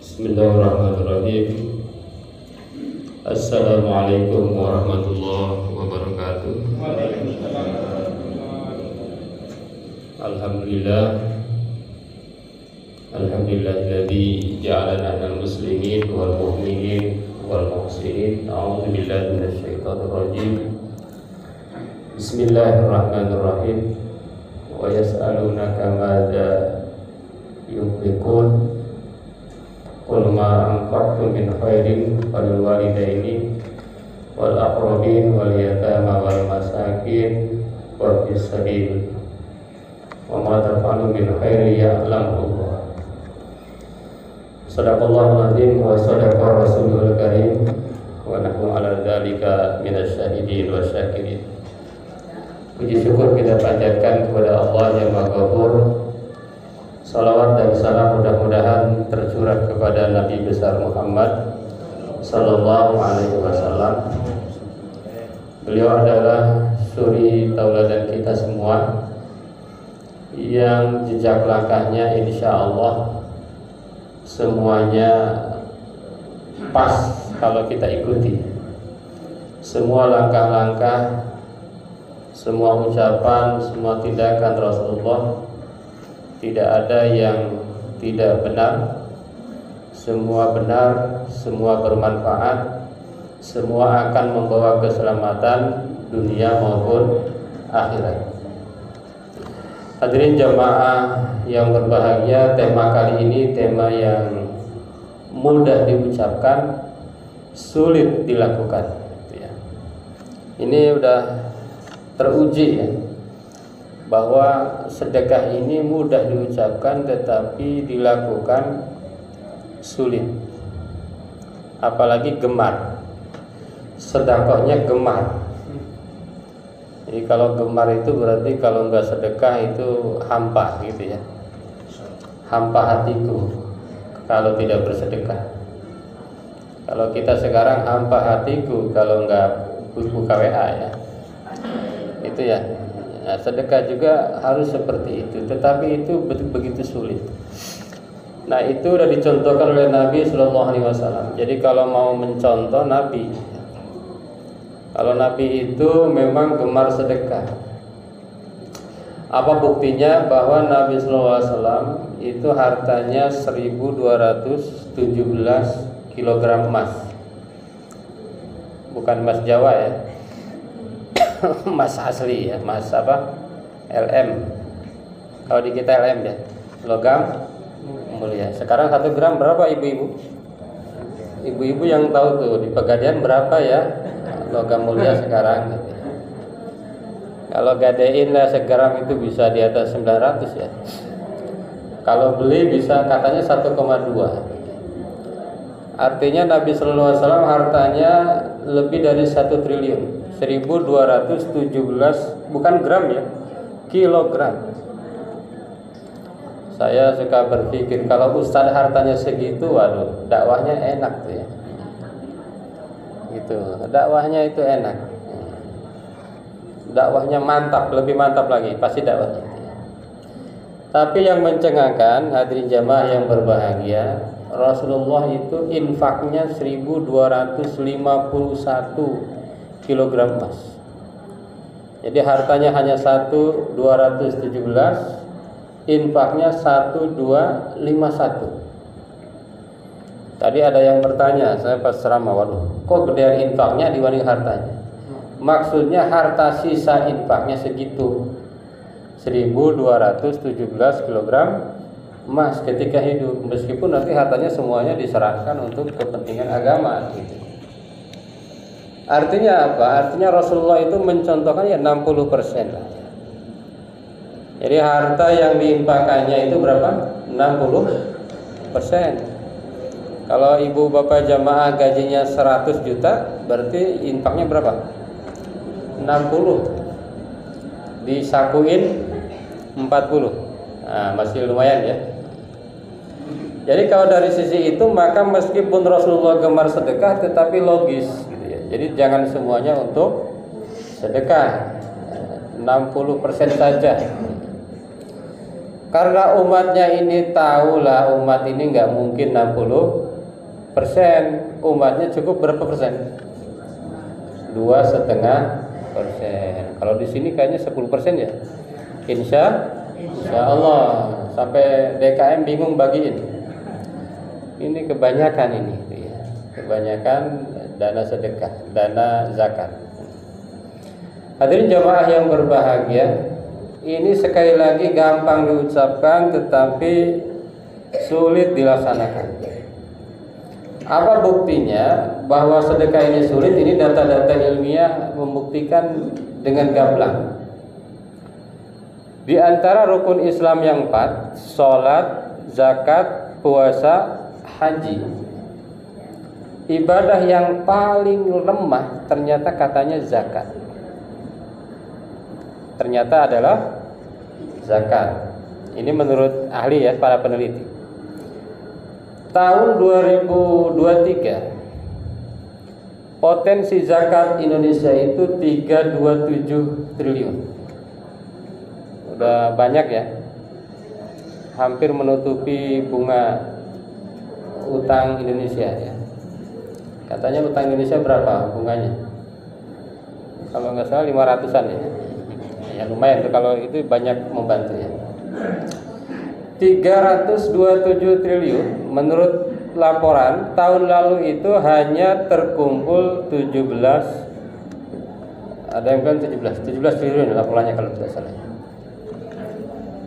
Bismillahirrahmanirrahim. Assalamualaikum warahmatullahi wabarakatuh. Alhamdulillah. Alhamdulillahilladzi ja'alana minal muslimin wal mu'minin wal muhsinin. A'udzu billahi minasyaitonir rajim. Bismillahirrahmanirrahim. Wa yas'alunaka madza yunfiqun. Qul ma anfaqtum min khairin falil walidaini wal aqrabin wal yatama wal masakin wa fis sabil wa ma taf'alu min khairin ya'lamuhu Allah. Shadaqallahul azim wa shadaqa rasulul karim wa nahnu ala dzalika minasyahidin wa syakirin. Puji syukur kita panjatkan kepada Allah yang Maha Ghafur. Salawat dan salam mudah-mudahan tercurah kepada Nabi besar Muhammad sallallahu alaihi wasallam. Beliau adalah suri tauladan kita semua, yang jejak langkahnya insya Allah semuanya pas kalau kita ikuti. Semua langkah-langkah, semua ucapan, semua tindakan Rasulullah tidak ada yang tidak benar. Semua benar, semua bermanfaat, semua akan membawa keselamatan dunia maupun akhirat. Hadirin jamaah yang berbahagia, tema kali ini tema yang mudah diucapkan, sulit dilakukan. Ini udah teruji ya, bahwa sedekah ini mudah diucapkan tetapi dilakukan sulit. Apalagi gemar, sedekahnya gemar. Jadi kalau gemar itu berarti kalau enggak sedekah itu hampa gitu ya. Hampa hatiku kalau tidak bersedekah. Kalau kita sekarang hampa hatiku kalau enggak buka WA ya. Itu ya. Nah, sedekah juga harus seperti itu, tetapi itu begitu sulit. Nah, itu sudah dicontohkan oleh Nabi Sallallahu Alaihi Wasallam. Jadi kalau mau mencontoh Nabi, kalau Nabi itu memang gemar sedekah. Apa buktinya bahwa Nabi Sallallahu Alaihi Wasallam itu hartanya 1.217 kg emas, bukan emas Jawa ya. Emas asli ya, emas apa? LM. Kalau di kita LM ya, logam mulia. Sekarang 1 gram berapa ibu-ibu? Ibu-ibu yang tahu tuh di Pegadaian berapa ya logam mulia sekarang? Kalau gadein lah segram itu bisa di atas 900 ya. Kalau beli bisa katanya 1,2. Artinya Nabi Sallallahu Alaihi Wasallam hartanya lebih dari 1 triliun. 1.217 bukan gram ya, kilogram. Saya suka berpikir kalau ustadz hartanya segitu, waduh, dakwahnya enak tuh ya. Gitu, dakwahnya itu enak. Dakwahnya mantap, lebih mantap lagi pasti dakwahnya. Tapi yang mencengangkan, hadirin jamaah yang berbahagia, Rasulullah itu infaknya 1.251 kilogram emas. Jadi hartanya hanya 1.217, infaknya 1.251. Tadi ada yang bertanya, saya pas ceramah, waduh, kok gedean infaknya dibanding hartanya? Maksudnya harta sisa infaknya segitu, 1.217 kilogram emas ketika hidup, meskipun nanti hartanya semuanya diserahkan untuk kepentingan agama gitu. Artinya apa? Artinya Rasulullah itu mencontohkan ya 60% lah. Jadi harta yang diinfakannya itu berapa? 60%. Kalau ibu bapak jamaah gajinya 100 juta, berarti infaknya berapa? 60. Disakuin 40. Nah, masih lumayan ya. Jadi kalau dari sisi itu, maka meskipun Rasulullah gemar sedekah, tetapi logis. Jadi jangan semuanya untuk sedekah, 60% saja. Karena umatnya ini tahulah umat ini nggak mungkin 60%, umatnya cukup berapa persen? 2,5%. Kalau di sini kayaknya 10% ya. Insya Allah. Sampai DKM bingung bagiin. Ini kebanyakan ini, ya. Kebanyakan dana sedekah, dana zakat. Hadirin jamaah yang berbahagia, ini sekali lagi gampang diucapkan tetapi sulit dilaksanakan. Apa buktinya bahwa sedekah ini sulit? Ini data-data ilmiah membuktikan dengan gamblang. Di antara rukun Islam yang 4, sholat, zakat, puasa, haji, ibadah yang paling lemah ternyata katanya zakat. Ternyata adalah zakat. Ini menurut ahli ya, para peneliti. Tahun 2023 potensi zakat Indonesia itu 327 triliun. Udah banyak ya. Hampir menutupi bunga utang Indonesia ya. Katanya utang Indonesia berapa bunganya? Kalau nggak salah 500-an ya. Ya lumayan tuh, kalau itu banyak membantu ya. 327 triliun menurut laporan tahun lalu itu hanya terkumpul 17, ada yang bilang 17 triliun laporannya kalau tidak salah.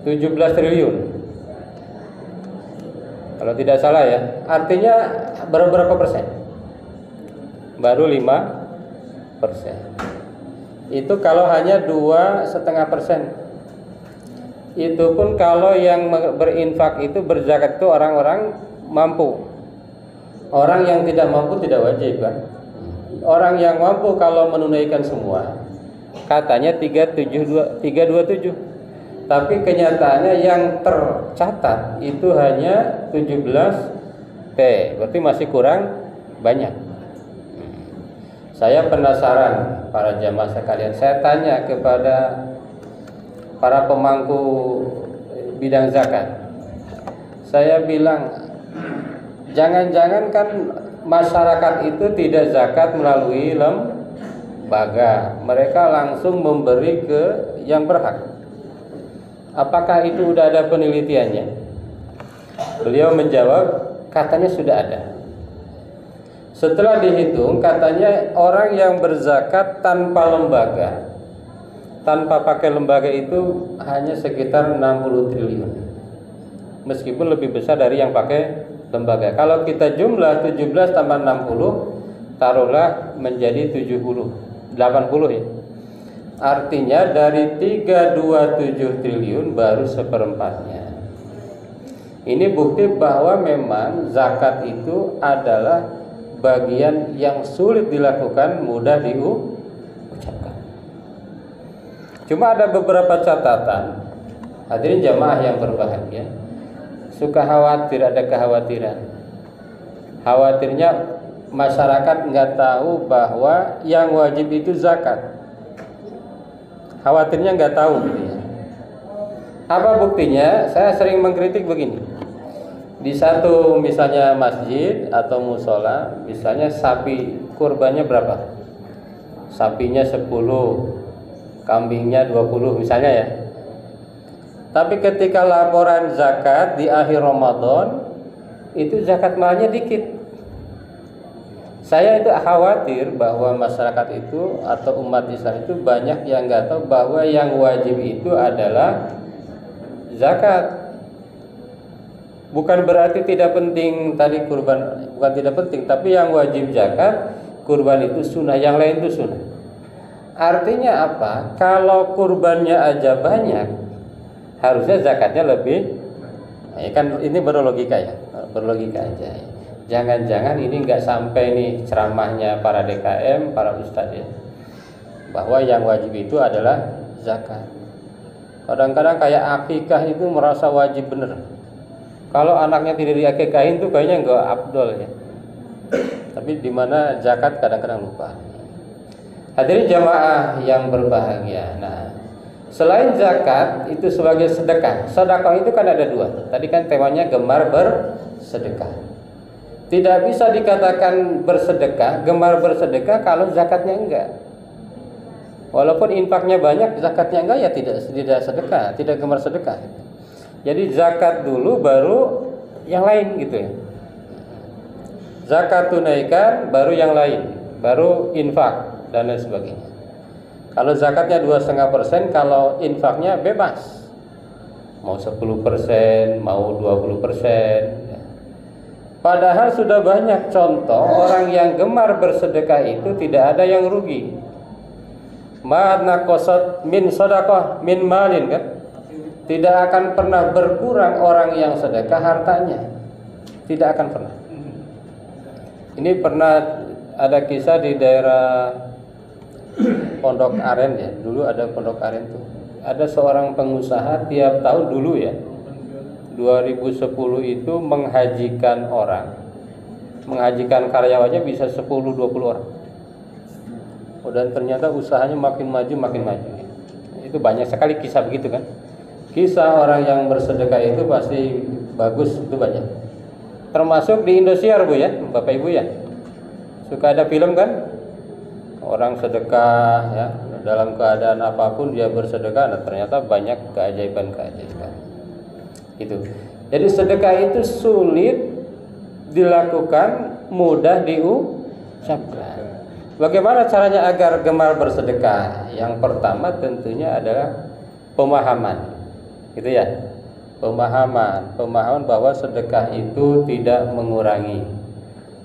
17 triliun kalau tidak salah ya. Artinya berapa persen? Baru 5%. Itu kalau hanya 2,5%. Itu pun kalau yang berinfak itu berzakat itu orang-orang mampu. Orang yang tidak mampu tidak wajib kan. Orang yang mampu kalau menunaikan semua katanya 327. Tapi kenyataannya yang tercatat itu hanya 17T. Berarti masih kurang banyak. Saya penasaran para jamaah sekalian. Saya tanya kepada para pemangku bidang zakat. Saya bilang, jangan-jangan kan masyarakat itu tidak zakat melalui lembaga. Mereka langsung memberi ke yang berhak. Apakah itu sudah ada penelitiannya? Beliau menjawab, katanya sudah ada. Setelah dihitung, katanya orang yang berzakat tanpa lembaga, tanpa pakai lembaga itu hanya sekitar 60 triliun. Meskipun lebih besar dari yang pakai lembaga. Kalau kita jumlah 17 tambah 60, taruhlah menjadi 80 ya. Artinya dari 327 triliun baru seperempatnya. Ini bukti bahwa memang zakat itu adalah bagian yang sulit dilakukan, mudah diucapkan. Cuma ada beberapa catatan. Hadirin jamaah yang berbahagia, suka khawatir, ada kekhawatiran. Khawatirnya masyarakat nggak tahu bahwa yang wajib itu zakat. Khawatirnya nggak tahu gitu ya. Apa buktinya? Saya sering mengkritik begini. Di satu misalnya masjid atau musola, misalnya sapi kurbannya berapa? Sapinya 10, kambingnya 20 misalnya ya. Tapi ketika laporan zakat di akhir Ramadan, itu zakat malnya dikit. Saya itu khawatir bahwa masyarakat itu atau umat Islam itu banyak yang nggak tahu bahwa yang wajib itu adalah zakat. Bukan berarti tidak penting tadi kurban, bukan tidak penting, tapi yang wajib zakat, kurban itu sunnah, yang lain itu sunnah. Artinya apa? Kalau kurbannya aja banyak, harusnya zakatnya lebih. Ya kan ini berlogika ya, berlogika aja. Jangan-jangan ini nggak sampai nih ceramahnya para DKM, para ustadz ya, bahwa yang wajib itu adalah zakat. Kadang-kadang kayak akikah itu merasa wajib bener. Kalau anaknya tidak diakikahin tuh kayaknya nggak afdol ya. Tapi di mana zakat kadang-kadang lupa. Hadirin jamaah yang berbahagia. Nah, Selain zakat itu sebagai sedekah. Sedekah itu kan ada dua. Tadi kan temanya gemar bersedekah. Tidak bisa dikatakan bersedekah, gemar bersedekah kalau zakatnya enggak. Walaupun infaknya banyak, zakatnya enggak ya tidak sedekah, tidak gemar sedekah. Jadi zakat dulu baru yang lain gitu ya. Zakat tunaikan baru yang lain, baru infak dan lain sebagainya. Kalau zakatnya 2,5%, kalau infaknya bebas. Mau 10%, mau 20%. Padahal sudah banyak contoh orang yang gemar bersedekah itu tidak ada yang rugi. Ma naqasat min shadaqah min malin kan? Tidak akan pernah berkurang orang yang sedekah hartanya. Tidak akan pernah. Ini pernah ada kisah di daerah Pondok Aren ya. Dulu ada Pondok Aren tuh. Ada seorang pengusaha tiap tahun dulu ya. 2010 itu menghajikan orang. Menghajikan karyawannya bisa 10-20 orang. Dan ternyata usahanya makin maju. Itu banyak sekali kisah begitu kan. Kisah orang yang bersedekah itu pasti bagus, itu banyak. Termasuk di Indosiar Bu ya, Bapak Ibu ya. Suka ada film kan? Orang sedekah ya, dalam keadaan apapun dia bersedekah, nah ternyata banyak keajaiban-keajaiban. Gitu. Jadi sedekah itu sulit dilakukan, mudah diucapkan. Bagaimana caranya agar gemar bersedekah? Yang pertama tentunya adalah pemahaman. Gitu ya. Pemahaman bahwa sedekah itu tidak mengurangi,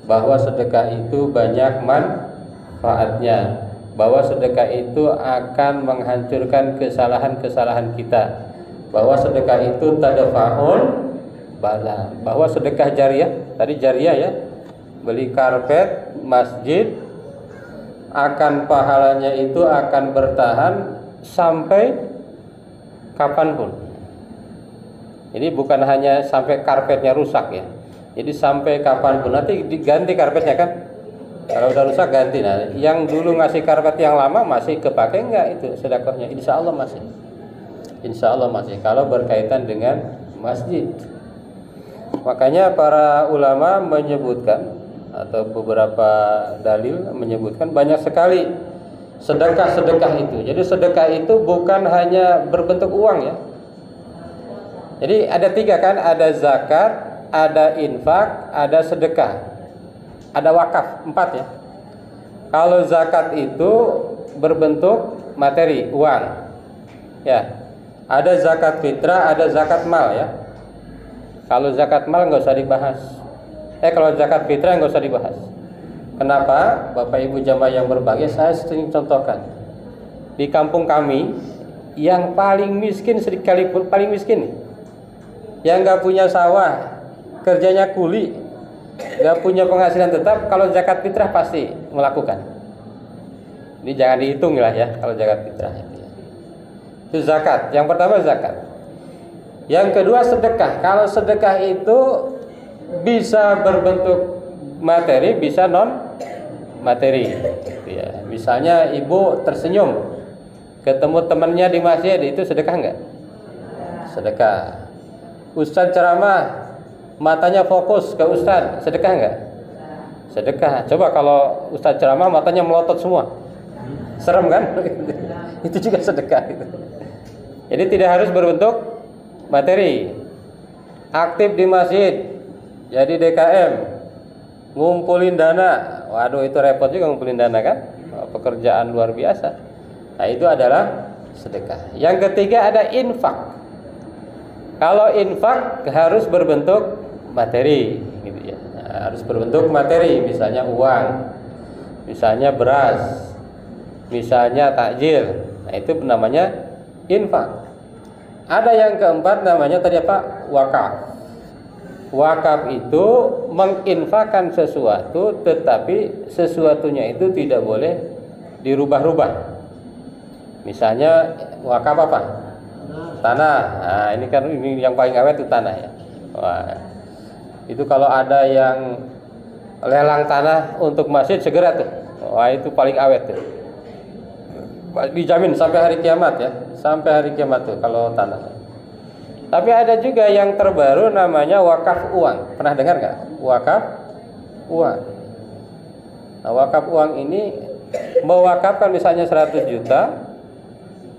bahwa sedekah itu banyak manfaatnya, bahwa sedekah itu akan menghancurkan kesalahan-kesalahan kita, bahwa sedekah itu tadfa'ul bala, bahwa sedekah jariyah, tadi jariyah ya, beli karpet masjid, akan pahalanya itu akan bertahan sampai kapanpun. Ini bukan hanya sampai karpetnya rusak ya. Jadi sampai kapanpun, nanti diganti karpetnya kan. Kalau udah rusak ganti. Nah, yang dulu ngasih karpet yang lama masih kepake enggak itu sedekahnya? Insya Allah masih. Insya Allah masih. Kalau berkaitan dengan masjid. Makanya para ulama menyebutkan atau beberapa dalil menyebutkan banyak sekali sedekah-sedekah itu. Jadi sedekah itu bukan hanya berbentuk uang ya. Jadi ada tiga kan, ada zakat, ada infak, ada sedekah, ada wakaf, 4 ya. Kalau zakat itu berbentuk materi, uang, ya. Ada zakat fitrah, ada zakat mal ya. Kalau zakat mal nggak usah dibahas. Kalau zakat fitrah nggak usah dibahas. Kenapa? Bapak Ibu jamaah yang berbahagia, saya sering contohkan. Di kampung kami, yang paling miskin sekalipun paling miskin, yang nggak punya sawah, kerjanya kuli, nggak punya penghasilan tetap, kalau zakat fitrah pasti melakukan. Ini jangan dihitung lah ya kalau zakat fitrah. Itu zakat. Yang pertama zakat. Yang kedua sedekah. Kalau sedekah itu bisa berbentuk materi, bisa non materi. Ya, misalnya ibu tersenyum, ketemu temannya di masjid, itu sedekah nggak? Sedekah. Ustadz ceramah, matanya fokus ke ustadz, sedekah enggak? Sedekah. Coba kalau ustadz ceramah matanya melotot semua, serem kan? Itu juga sedekah gitu. Jadi tidak harus berbentuk materi. Aktif di masjid, jadi DKM, ngumpulin dana. Waduh, itu repot juga ngumpulin dana kan? Pekerjaan luar biasa. Nah, itu adalah sedekah. Yang ketiga ada infak. Kalau infak harus berbentuk materi, gitu ya. Nah, harus berbentuk materi, misalnya uang, misalnya beras, misalnya takjil. Nah, itu namanya infak. Ada yang keempat namanya tadi apa? Wakaf. Wakaf itu menginfakkan sesuatu, tetapi sesuatunya itu tidak boleh dirubah-rubah. Misalnya wakaf apa? Tanah. Nah, ini kan ini yang paling awet itu tanah ya. Wah. Itu kalau ada yang lelang tanah untuk masjid segera tuh. Wah, itu paling awet tuh. dijamin sampai hari kiamat ya, sampai hari kiamat tuh kalau tanah. Tapi ada juga yang terbaru namanya wakaf uang. Pernah dengar nggak? Wakaf uang. Nah, wakaf uang ini mewakafkan misalnya 100 juta,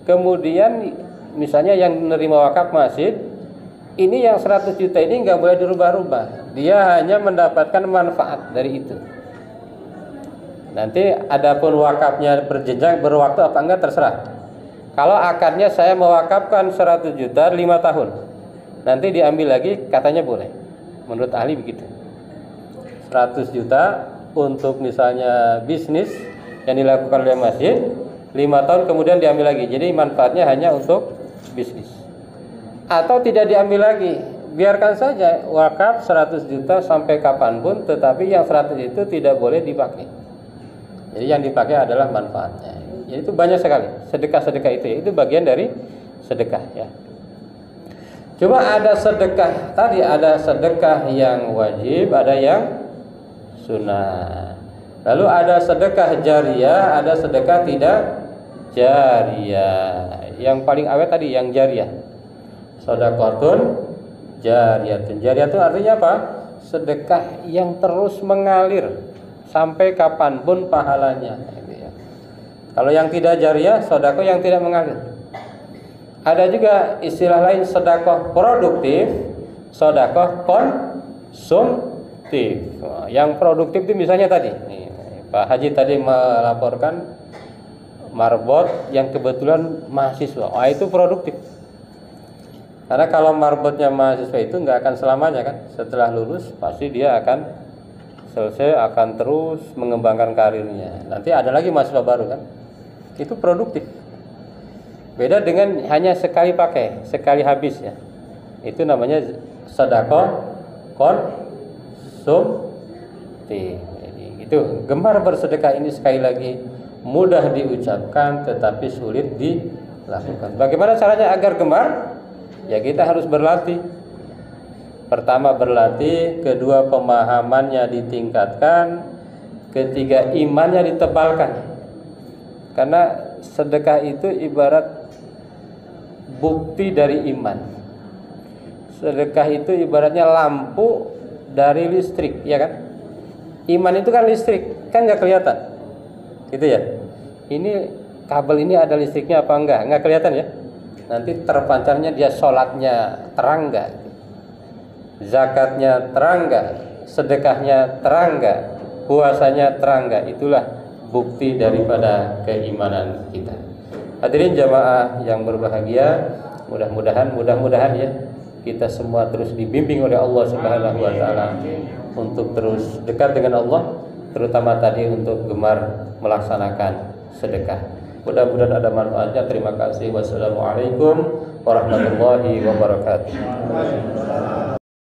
kemudian misalnya yang menerima wakaf masjid, ini yang 100 juta ini nggak boleh dirubah-rubah. Dia hanya mendapatkan manfaat dari itu. Nanti adapun wakafnya berjenjang berwaktu apa enggak terserah. Kalau akarnya saya mewakafkan 100 juta 5 tahun, nanti diambil lagi, katanya boleh. Menurut ahli begitu. 100 juta untuk misalnya bisnis yang dilakukan oleh masjid, 5 tahun kemudian diambil lagi. Jadi manfaatnya hanya untuk bisnis. Atau tidak diambil lagi, biarkan saja wakaf 100 juta sampai kapanpun, tetapi yang 100 itu tidak boleh dipakai. Jadi yang dipakai adalah manfaatnya. Jadi itu banyak sekali sedekah-sedekah itu ya. Itu bagian dari sedekah ya. Cuma ada sedekah tadi, ada sedekah yang wajib, ada yang sunnah. Lalu ada sedekah jariyah, ada sedekah tidak jariyah. Yang paling awet tadi yang jariyah. Sedekahun jariyatun. Jariyah itu artinya apa? Sedekah yang terus mengalir sampai kapanpun pahalanya. Kalau yang tidak jariyah, sedekah yang tidak mengalir. Ada juga istilah lain sedekah produktif, sedekah konsumtif. Yang produktif itu misalnya tadi, nih, Pak Haji tadi melaporkan marbot yang kebetulan mahasiswa. Itu produktif. Karena kalau marbotnya mahasiswa itu nggak akan selamanya kan. Setelah lulus pasti dia akan selesai, akan terus mengembangkan karirnya. Nanti ada lagi mahasiswa baru kan. Itu produktif. Beda dengan hanya sekali pakai, sekali habis ya. Itu namanya sedekah konsumtif. Itu gemar bersedekah ini sekali lagi mudah diucapkan tetapi sulit dilakukan. Bagaimana caranya agar gemar? Ya kita harus berlatih. Pertama berlatih, kedua pemahamannya ditingkatkan, ketiga imannya ditebalkan. Karena sedekah itu ibarat bukti dari iman. Sedekah itu ibaratnya lampu dari listrik, ya kan? Iman itu kan listrik, kan nggak kelihatan, gitu ya. Ini kabel ini ada listriknya apa enggak? Nggak kelihatan ya. Nanti terpancarnya dia sholatnya terang nggak? Zakatnya terang nggak? Sedekahnya terang nggak? Puasanya terang nggak? Itulah bukti daripada keimanan kita. Hadirin jamaah yang berbahagia, mudah-mudahan ya kita semua terus dibimbing oleh Allah Subhanahu wa taala untuk terus dekat dengan Allah, terutama tadi untuk gemar melaksanakan sedekah. Mudah-mudahan ada manfaatnya. Terima kasih. Wassalamualaikum warahmatullahi wabarakatuh.